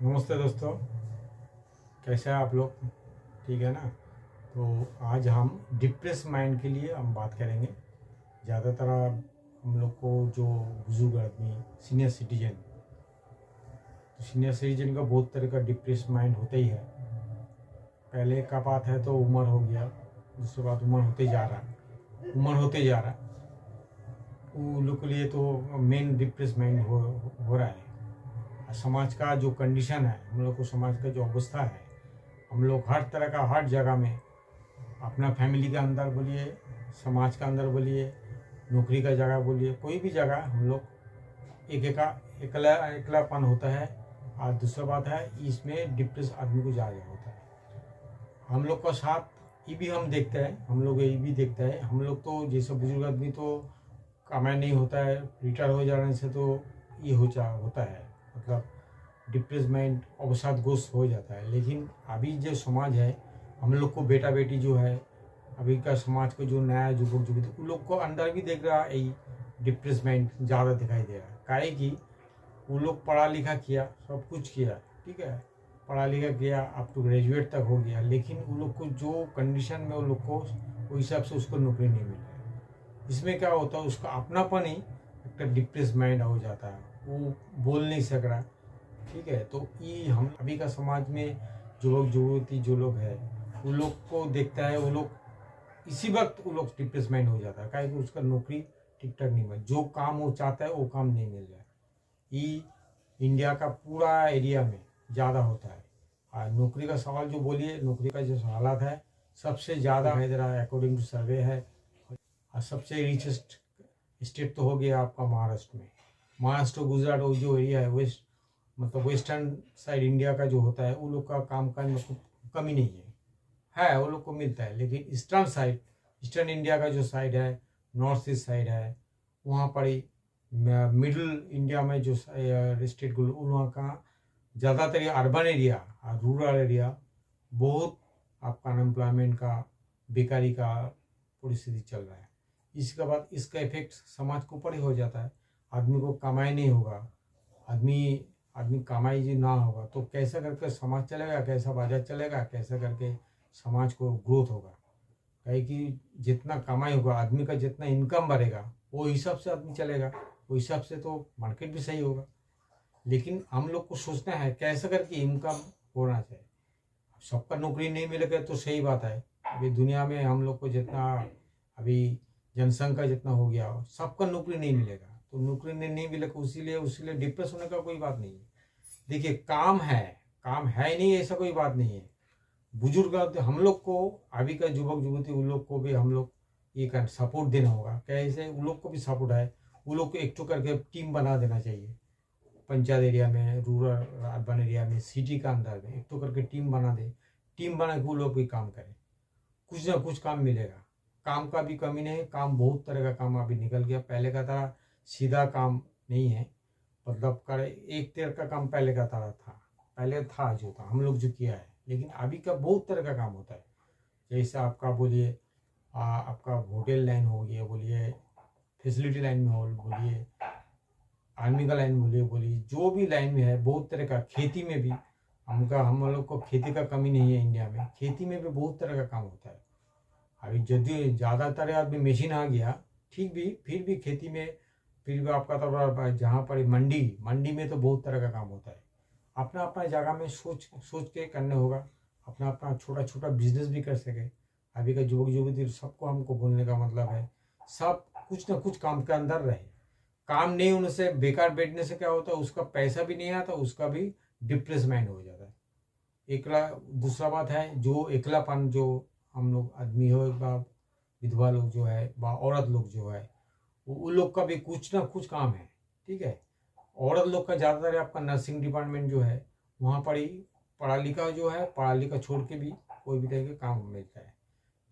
नमस्ते दोस्तों, कैसे हैं आप लोग? ठीक है ना। तो आज हम डिप्रेस माइंड के लिए हम बात करेंगे। ज़्यादातर हम लोग को जो बुजुर्ग आदमी सीनियर सिटीजन, तो सीनियर सिटीजन का बहुत तरह का डिप्रेस माइंड होता ही है। पहले का बात है तो उम्र हो गया, दूसरी बात उम्र होते जा रहा है। उन लोग के लिए तो मेन डिप्रेस माइंड हो रहा है। समाज का जो कंडीशन है, हम लोग को समाज का जो अवस्था है, हम लोग हर तरह का हर जगह में, अपना फैमिली के अंदर बोलिए, समाज के अंदर बोलिए, नौकरी का जगह बोलिए, कोई भी जगह हम लोग एकलापन होता है। और दूसरा बात है, इसमें डिप्रेस आदमी को ज़्यादा होता है। हम लोग का साथ ये भी हम देखते हैं, हम लोग तो जैसे बुजुर्ग आदमी तो कमाई नहीं होता है, रिटायर हो जाने से तो ये होता है, मतलब डिप्रेसमेंट अवसादग्रस्त हो जाता है। लेकिन अभी जो समाज है, हम लोग को बेटा बेटी जो है, अभी का समाज को जो नया युवक युवती, उन लोग को अंदर भी देख रहा है ये डिप्रेसमेंट ज़्यादा दिखाई दे रहा है। काहे कि वो लोग पढ़ा लिखा किया, सब कुछ किया, ठीक है, पढ़ा लिखा किया, अप टू ग्रेजुएट तक हो गया, लेकिन उन लोग को जो कंडीशन में उन लोग को उस हिसाब से उसको नौकरी नहीं मिल रहा है। इसमें क्या होता है, उसका अपनापन ही एक डिप्रेस माइंड हो जाता है, वो बोल नहीं सक रहा, ठीक है। तो ये हम अभी का समाज में युवक युवती जो लोग हैं, उन लोग को देखता है, वो लोग इसी वक्त वो लोग डिप्रेस माइंड हो जाता है, काहे कि उसका नौकरी ठीक ठाक नहीं मिल, जो काम वो चाहता है वो काम नहीं मिल रहा है। ये इंडिया का पूरा एरिया में ज़्यादा होता है। और नौकरी का सवाल जो बोलिए, नौकरी का जो हालात है, सबसे ज़्यादा है जरा अकॉर्डिंग टू सर्वे है। और सबसे रिचेस्ट स्टेट तो हो गया आपका महाराष्ट्र में। महाराष्ट्र गुजरात वो जो एरिया है, मतलब वेस्टर्न साइड इंडिया का जो होता है, उन लोग का काम का मतलब कमी नहीं है वो लोग को मिलता है। लेकिन ईस्टर्न इंडिया का जो साइड है, नॉर्थ ईस्ट साइड है, वहाँ पर ही मिडिल इंडिया में जो स्टेट वहाँ का ज़्यादातर अर्बन एरिया और रूरल एरिया बहुत आपका अनएम्प्लॉयमेंट का, बेकारी का परिस्थिति चल रहा है। इसके बाद इसका इफेक्ट समाज के ऊपर ही हो जाता है। आदमी को कमाई नहीं होगा, आदमी कमाई जी ना होगा तो कैसा करके समाज चलेगा, कैसा बाजार चलेगा, कैसा करके समाज को ग्रोथ होगा। कहे कि जितना कमाई होगा, आदमी का जितना इनकम बढ़ेगा, वो हिसाब से आदमी चलेगा, वो हिसाब से तो मार्केट भी सही होगा। लेकिन हम लोग को सोचना है कैसा करके इनकम होना चाहिए। सबका नौकरी नहीं मिलेगा तो सही बात है। अभी दुनिया में हम लोग को जितना अभी जनसंख्या जितना हो गया, सबका नौकरी नहीं मिलेगा, तो नौकरी नहीं मिलेगा, उसीलिए डिप्रेस होने का कोई बात नहीं है। देखिए, काम है ही नहीं, ऐसा कोई बात नहीं है। बुजुर्ग हम लोग को, अभी का युवक युवती, उन लोग को भी हम लोग ये कर सपोर्ट देना होगा। कैसे उन लोग को भी सपोर्ट है, उन लोग को एकठो करके टीम बना देना चाहिए। पंचायत एरिया में, रूरल अर्बन एरिया में, सिटी का अंदर में एकठो करके टीम बना दे। टीम बना के वो लोग भी काम करें, कुछ ना कुछ काम मिलेगा। काम का भी कमी नहीं है, काम बहुत तरह का काम अभी निकल गया। पहले का तरह सीधा काम नहीं है, मतलब करे एक तरह का काम पहले का तरह था, पहले था जो था हम लोग जो किया है। लेकिन अभी का बहुत तरह का काम होता है। जैसे आपका बोलिए, आपका होटल लाइन हो गया, बोलिए फैसिलिटी लाइन में हो, बोलिए आर्मी का लाइन बोलिए, जो भी लाइन में है बहुत तरह का। खेती में भी हम लोग को खेती का कमी नहीं है इंडिया में, खेती में भी बहुत तरह का काम होता है। अभी यदि ज़्यादातर आदमी मशीन आ गया, ठीक भी, फिर भी खेती में फिर भी आपका तो जहाँ पर मंडी में तो बहुत तरह का काम होता है। अपना अपना जगह में सोच सोच के करने होगा, अपना अपना छोटा छोटा बिजनेस भी कर सके। अभी का युवक युवती सबको हमको बोलने का मतलब है, सब कुछ ना कुछ काम के अंदर रहे। काम नहीं होने से, बेकार बैठने से क्या होता है, उसका पैसा भी नहीं आता, उसका भी डिप्रेस माइंड हो जाता है। दूसरा बात है, जो एकलापन जो हम लोग आदमी हो, बा विधवा लोग जो है, बा औरत लोग जो है, उन लोग का भी कुछ ना कुछ काम है, ठीक है। औरत लोग का ज़्यादातर आपका नर्सिंग डिपार्टमेंट जो है, वहाँ पर ही पढ़ा लिखा छोड़ के भी कोई भी तरह का काम मिलता है,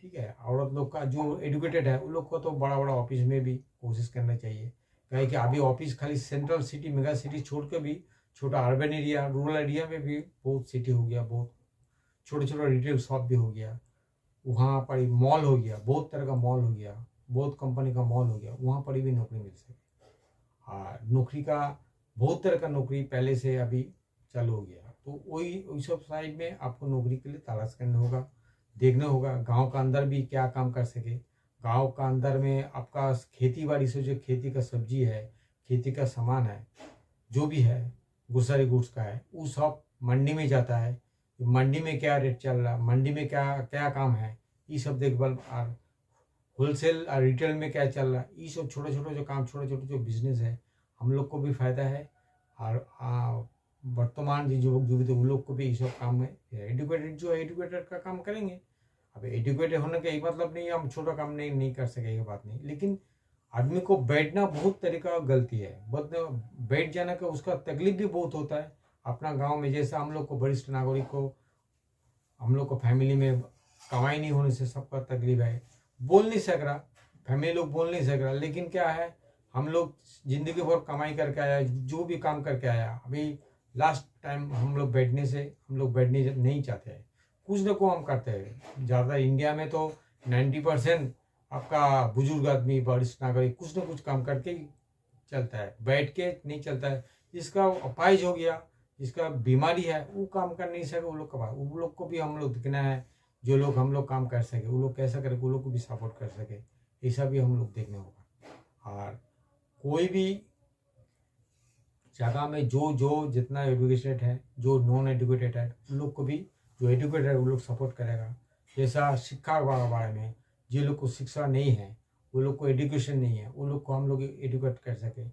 ठीक है। औरत लोग का जो एडुकेटेड है, उन लोग को तो बड़ा बड़ा ऑफिस में भी कोशिश करना चाहिए। कहे कि अभी ऑफिस खाली सेंट्रल सिटी, मेगा सिटी छोड़ के भी छोटा अर्बन एरिया, रूरल एरिया में भी बहुत सिटी हो गया, बहुत छोटे छोटे रिटेल शॉप भी हो गया, वहाँ पर मॉल हो गया, बहुत तरह का मॉल हो गया, बहुत कंपनी का मॉल हो गया, वहाँ पर भी नौकरी मिल सके। और नौकरी का बहुत तरह का नौकरी पहले से अभी चालू हो गया। तो वही सब साइड में आपको नौकरी के लिए तलाश करना होगा, देखना होगा गांव का अंदर भी क्या काम कर सके। गांव का अंदर में आपका खेती बाड़ी से जो खेती का सब्जी है, खेती का सामान है, जो भी है ग्रोसरी गुड्स का है, वो सब मंडी में जाता है। मंडी में क्या रेट चल रहा है, मंडी में क्या क्या काम है, ये सब देखभाल। और होलसेल और रिटेल में क्या चल रहा है, ये सब छोटे छोटे जो काम, छोटे छोटे जो बिजनेस है, हम लोग को भी फायदा है। और वर्तमान जो युवक युवती उन लोग को भी ये सब काम में एडुकेटेड जो है एडुकेटेड का काम करेंगे। अब एडुकेटेड होने का ये मतलब नहीं हम छोटा काम नहीं कर सके, ये बात नहीं। लेकिन आदमी को बैठना बहुत तरीका गलती है, बहुत बैठ जाने का उसका तकलीफ भी बहुत होता है। अपना गांव में जैसा हम लोग को वरिष्ठ नागरिक को, हम लोग को फैमिली में कमाई नहीं होने से सबका तकलीफ है, बोल नहीं सक रहा, फैमिली लोग बोल नहीं सक रहा। लेकिन क्या है, हम लोग जिंदगी भर कमाई करके आया, जो भी काम करके आया, अभी लास्ट टाइम हम लोग बैठने नहीं चाहते हैं, कुछ न कुछ हम करते हैं। ज़्यादा इंडिया में तो 90% आपका बुजुर्ग आदमी, वरिष्ठ नागरिक कुछ न कुछ काम करके ही चलता है, बैठ के नहीं चलता है। जिसका अपाहिज हो गया, जिसका बीमारी है, वो काम कर नहीं सके, वो लोग को भी हम लोग दिखना है। जो लोग हम लोग काम कर सके, वो लोग कैसा करे, वो लोग को भी सपोर्ट कर सके, ऐसा भी हम लोग देखना होगा। और कोई भी जगह में जो जो जितना एडुकेटेड है, जो नॉन एडुकेटेड है, उन लोग को भी, जो एडुकेटेड है वो लोग सपोर्ट करेगा। जैसा शिक्षा के बारे में, जिन लोग को शिक्षा नहीं है, वो लोग को एडुकेशन नहीं है, वो लोग को हम लोग एडुकेट कर सके।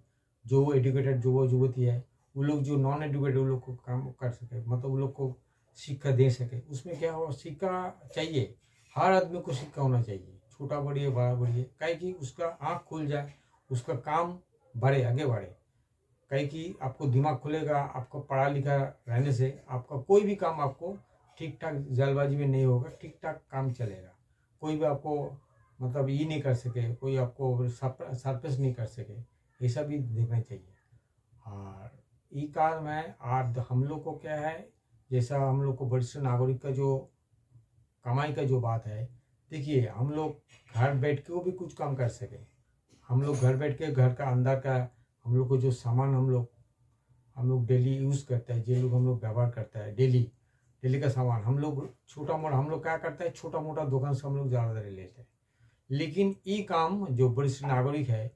जो एडुकेटेड जो वो युवती है, वो लोग जो नॉन एडुकेटेड वो लोग को काम कर सके, मतलब वो लोग को शिक्षा दे सके। उसमें क्या हो, शिक्षा चाहिए, हर आदमी को शिक्षा होना चाहिए, छोटा बढ़िए बड़ा बढ़िए, काहे कि उसका आँख खुल जाए, उसका काम बढ़े, आगे बढ़े। कहीं कि आपको दिमाग खुलेगा, आपको पढ़ा लिखा रहने से आपका कोई भी काम आपको ठीक ठाक जल्दबाजी में नहीं होगा, ठीक ठाक काम चलेगा। कोई भी आपको मतलब ये नहीं कर सके, कोई आपको सरप्रेस नहीं कर सके, ऐसा भी देखना चाहिए। और ये कारण में आज हम लोग को क्या है, जैसा हम लोग को वरिष्ठ नागरिक का जो कमाई का जो बात है, देखिए हम लोग घर बैठ के वो भी कुछ काम कर सके। हम लोग घर बैठ के घर का अंदर का हम लोग को जो सामान हम लोग डेली यूज़ करते हैं, जो लोग हम लोग व्यवहार करता है डेली का सामान, हम लोग छोटा मोटा हम लोग क्या करते हैं, छोटा मोटा दुकान से हम लोग ज़्यादातर लेते हैं। लेकिन ये काम जो वरिष्ठ नागरिक है,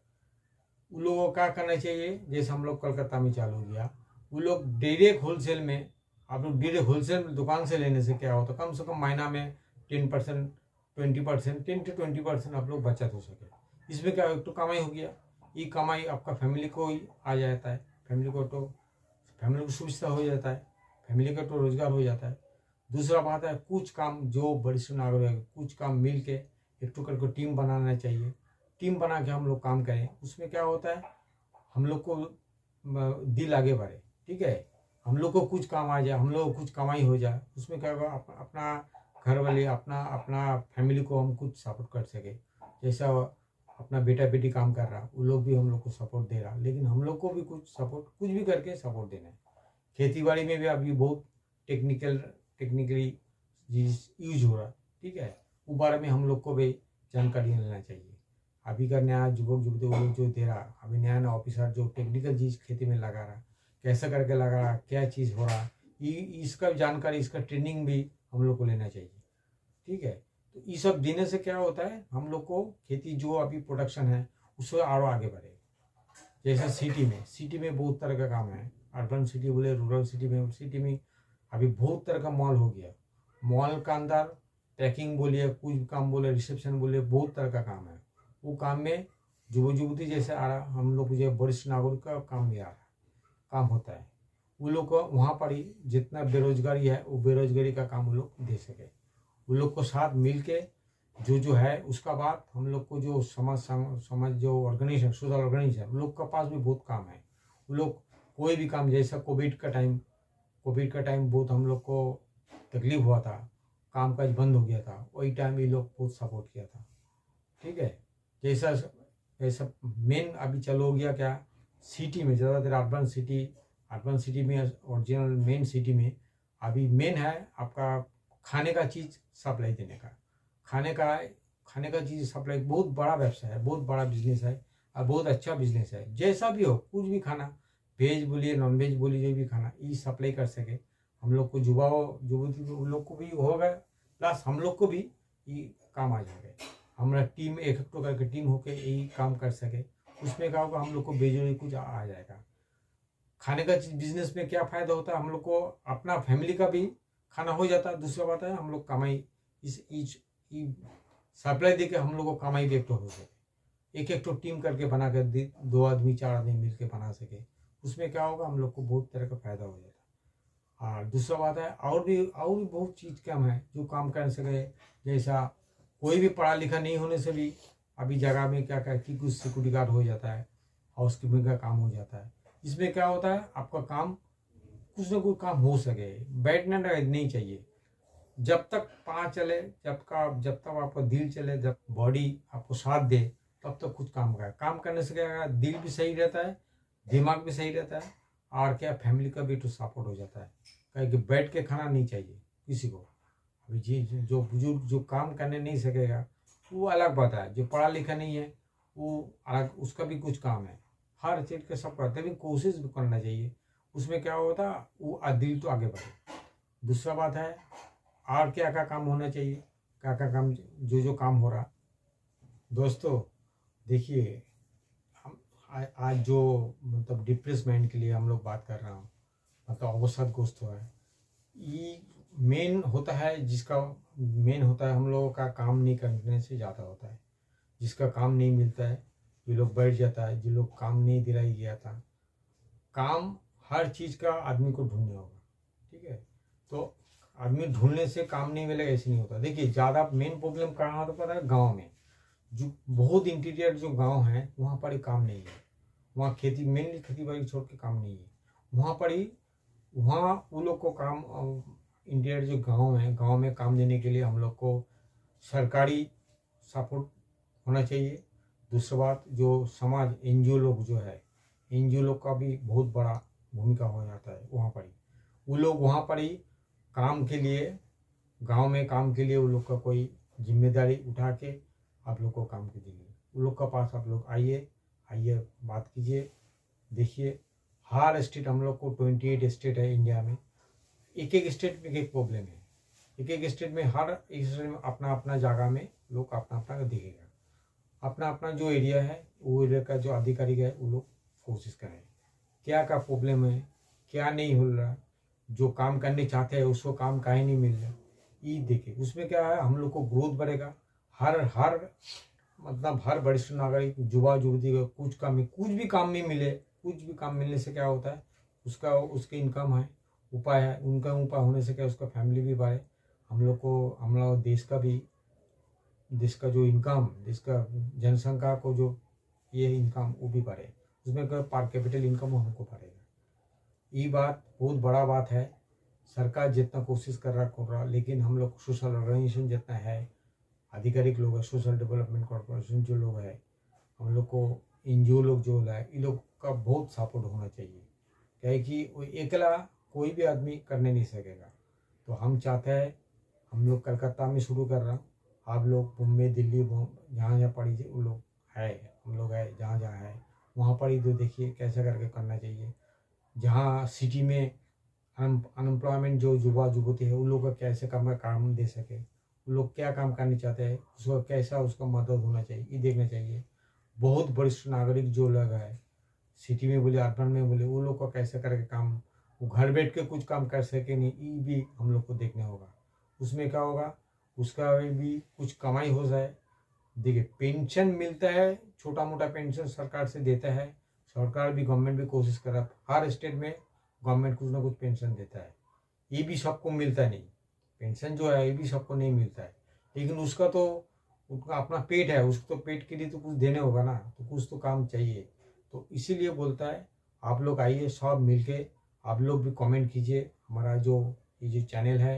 उन लोगों को क्या करना चाहिए, जैसे हम लोग कलकत्ता में चालू किया, वो लोग डायरेक्ट होलसेल में, आप लोग डायरेक्ट होलसेल दुकान से लेने से क्या होता, कम से कम महीना में 10% 20% 10 to 20% आप लोग बचत हो सके। इसमें क्या एक तो कमाई हो गया, ये कमाई आपका फैमिली को ही आ जाता है, फैमिली को सुविधा हो जाता है, फैमिली का तो रोजगार हो जाता है। दूसरा बात है, कुछ काम जो वरिष्ठ नागरिक है, कुछ काम मिल के एक टू करके टीम बनाना चाहिए, टीम बना के हम लोग काम करें। उसमें क्या होता है, हम लोग को दिल आगे बढ़े, ठीक है, हम लोग को कुछ काम आ जाए, हम लोग को कुछ कमाई हो जाए, उसमें क्या होगा, अपना घर वाले, अपना फैमिली को हम कुछ सपोर्ट कर सके। जैसा अपना बेटा बेटी काम कर रहा, वो लोग भी हम लोग को सपोर्ट दे रहा, लेकिन हम लोग को भी कुछ भी करके सपोर्ट देना है। खेती बाड़ी में भी अभी बहुत टेक्निकली यूज हो रहा, ठीक है, वो बारे में हम लोग को भी जानकारी लेना चाहिए। अभी का नया युवक युवती वो लोग जो दे रहा, अभी नया ऑफिसर जो टेक्निकल चीज़ खेती में लगा रहा, कैसा करके लगा रहा, क्या चीज़ हो रहा, इसका जानकारी, इसका ट्रेनिंग भी हम लोग को लेना चाहिए, ठीक है। तो ये सब देने से क्या होता है, हम लोग को खेती जो अभी प्रोडक्शन है उससे और आगे बढ़ेगा। जैसे सिटी में बहुत तरह का काम है, अर्बन सिटी बोले, रूरल सिटी में अभी बहुत तरह का मॉल हो गया। मॉल का अंदर पैकिंग बोलिए, कुछ काम बोले, रिसेप्शन बोलिए, बहुत तरह का काम है। वो काम में युवती जैसे आ रहा, हम लोग जो वरिष्ठ नागरिक का काम भी आ रहा, काम होता है। वो लोग को वहाँ पर ही जितना बेरोजगारी है, वो बेरोजगारी का काम वो लोग दे सके। वो लोग को साथ मिल के जो है, उसका बाद हम लोग को जो समाज जो ऑर्गेनाइजेशन, सोशल ऑर्गेनाइजेशन, उन लोग का पास भी बहुत काम है। वो लोग कोई भी काम, जैसा कोविड का टाइम बहुत हम लोग को तकलीफ हुआ था, काम काज बंद हो गया था, वही टाइम ये लोग बहुत सपोर्ट किया था, ठीक है। जैसा मेन अभी चालू हो गया क्या, सिटी में ज़्यादातर अर्बन सिटी में, ओरिजिनल मेन सिटी में अभी मेन है आपका खाने का चीज़ सप्लाई देने का। खाने का चीज़ सप्लाई बहुत बड़ा व्यवसाय है, बहुत बड़ा बिजनेस है, और बहुत अच्छा बिजनेस है। जैसा भी हो, कुछ भी खाना, वेज बोलिए नॉन वेज बोलिए, जो भी खाना ये सप्लाई कर सके, हम लोग को युवा युवती उन लोग को भी होगा, प्लस हम लोग को भी ये काम आ जाएगा। हमारा टीम एक करके टीम होके यही काम कर सके, उसमें क्या होगा, हम लोग को बेजोरी कुछ आ जाएगा। खाने का बिजनेस में क्या फ़ायदा होता है, हम लोग को अपना फैमिली का भी खाना हो जाता है। दूसरा बात है हम लोग कमाई इस सप्लाई दे के हम लोग को कमाई भी एक तो हो सके, एक तो टीम करके बना कर 2 आदमी 4 आदमी मिल के बना सके, उसमें क्या होगा, हम लोग को बहुत तरह का फ़ायदा हो जाता है। और दूसरा बात है और भी बहुत चीज़ कम है जो काम कर सके। जैसा कोई भी पढ़ा लिखा नहीं होने से भी अभी जगह में क्या क्या कि कुछ सिक्योरिटी गार्ड हो जाता है, हाउस कीपिंग का काम हो जाता है। इसमें क्या होता है, आपका काम कुछ ना कुछ काम हो सके, बैठना नहीं चाहिए। जब तक पाँव चले, जब तक आपका दिल चले, जब बॉडी आपको साथ दे, तब तक कुछ काम करने से क्या, दिल भी सही रहता है, दिमाग भी सही रहता है, और क्या फैमिली का भी तो सपोर्ट हो जाता है। कहीं कि बैठ के खाना नहीं चाहिए किसी को। अभी जी जो बुजुर्ग जो काम करने नहीं सकेगा वो अलग बात है, जो पढ़ा लिखा नहीं है वो अलग, उसका भी कुछ काम है। हर चीज़ का सब करते हैं, कोशिश भी करना चाहिए। उसमें क्या होता है, वो दिल तो आगे बढ़े। दूसरा बात है और क्या क्या काम होना चाहिए, क्या क्या काम जो काम हो रहा। दोस्तों देखिए, हम आज जो मतलब डिप्रेस माइंड के लिए हम लोग बात कर रहा हूँ, मतलब अवसादग्रस्त हुआ है, ये मेन होता है, जिसका मेन होता है हम लोगों का काम नहीं करने से ज़्यादा होता है। जिसका काम नहीं मिलता है, जो लोग बैठ जाता है, जो लोग काम नहीं दिलाई गया था, काम हर चीज़ का आदमी को ढूंढना होगा, ठीक है। तो आदमी ढूंढने से काम नहीं मिलेगा ऐसे नहीं होता। देखिए ज़्यादा मेन प्रॉब्लम कहाँ होता पता है, गाँव में। जो बहुत इंटीरियर जो गाँव है वहाँ पर ही काम नहीं है, वहाँ खेती मेनली खेती बाड़ी छोड़ के काम नहीं है, वहाँ पर ही वहाँ उन लोग को काम इंटीरियर जो गांव है, गांव में काम देने के लिए हम लोग को सरकारी सपोर्ट होना चाहिए। दूसरी बात, जो समाज एनजीओ लोग जो है, एनजीओ लोग का भी बहुत बड़ा भूमिका हो जाता है वहाँ पर ही। वो लोग वहाँ पर ही काम के लिए, गांव में काम के लिए वो लोग का कोई जिम्मेदारी उठा के आप लोग को काम के देंगे। उन लोग का पास आप लोग आइए बात कीजिए। देखिए हर स्टेट, हम लोग को 28 स्टेट है इंडिया में, एक एक स्टेट में एक प्रॉब्लम है। एक स्टेट में हर एक स्टेट में अपना अपना जगह में लोग अपना अपना देखेगा, अपना अपना जो एरिया है वो एरिया का जो अधिकारी है वो लोग कोशिश करें क्या क्या प्रॉब्लम है, क्या नहीं हो रहा, जो काम करने चाहते हैं उसको काम काहे नहीं मिल रहा, ये देखे। उसमें क्या है, हम लोग को ग्रोथ बढ़ेगा। हर मतलब हर वरिष्ठ नागरिक, युवा युवती को कुछ भी काम नहीं मिले, कुछ भी काम मिलने से क्या होता है, उसके इनकम है, उपाय है, उनका उपाय होने से क्या उसका फैमिली भी बढ़े। हम लोग देश का जो इनकम, देश का जनसंख्या को जो ये इनकम वो भी बढ़े, उसमें पर कैपिटल इनकम हमको बढ़ेगा। ये बात बहुत बड़ा बात है। सरकार जितना कोशिश कर रहा, लेकिन हम लोग सोशल ऑर्गेनाइजेशन जितना है, आधिकारिक लोग है, सोशल डेवलपमेंट कॉर्पोरेशन जो लोग है, हम लोग को एनजीओ लोग जो है, इन लोग का बहुत सपोर्ट होना चाहिए। क्या है कि वो अकेला कोई भी आदमी करने नहीं सकेगा। तो हम चाहते हैं, हम लोग कलकत्ता में शुरू कर रहा हूँ, आप लोग मुंबई दिल्ली जहाँ जहाँ पड़ी वो लोग है, हम लोग है जहाँ जहाँ है वहाँ पर ही तो देखिए कैसे करके करना चाहिए। जहाँ सिटी में अनएम्प्लॉयमेंट जो युवा युवती है उन लोग का कैसे काम दे सके, उन लोग क्या काम करना चाहते हैं, उसको कैसा उसका मदद होना चाहिए, ये देखना चाहिए। बहुत वरिष्ठ नागरिक जो लोग है, सिटी में बोले अर्बन में बोले, वो लोग का कैसे करके काम, वो घर बैठ के कुछ काम कर सके नहीं, ये भी हम लोग को देखना होगा। उसमें क्या होगा, उसका भी कुछ कमाई हो जाए। देखिए पेंशन मिलता है, छोटा मोटा पेंशन सरकार से देता है, सरकार भी गवर्नमेंट भी कोशिश कर रहा है, हर स्टेट में गवर्नमेंट कुछ ना कुछ पेंशन देता है। ये भी सबको मिलता नहीं, पेंशन जो है ये भी सबको नहीं मिलता है, लेकिन उसका तो उनका अपना पेट है, उसको तो पेट के लिए तो कुछ देने होगा ना, तो कुछ तो काम चाहिए। तो इसीलिए बोलता है आप लोग आइए सब मिलके, आप लोग भी कमेंट कीजिए, हमारा जो ये जो चैनल है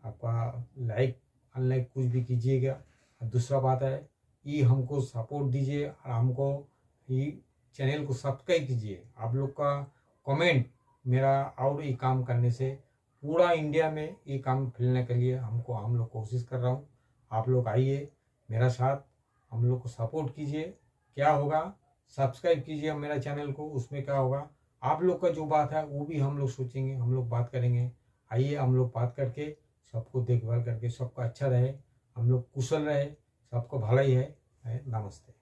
आपका लाइक अनलाइक कुछ भी कीजिएगा। दूसरा बात है ये हमको सपोर्ट दीजिए और हमको ये चैनल को सब्सक्राइब कीजिए। आप लोग का कमेंट मेरा और ये काम करने से पूरा इंडिया में ये काम फैलने के लिए हम लोग कोशिश कर रहा हूँ। आप लोग आइए मेरा साथ, हम लोग को सपोर्ट कीजिए। क्या होगा, सब्सक्राइब कीजिए मेरा चैनल को, उसमें क्या होगा आप लोग का जो बात है वो भी हम लोग सोचेंगे, हम लोग बात करेंगे, आइए हम लोग बात करके सबको देखभाल करके सबका अच्छा रहे, हम लोग कुशल रहे, सबको भलाई है। नमस्ते।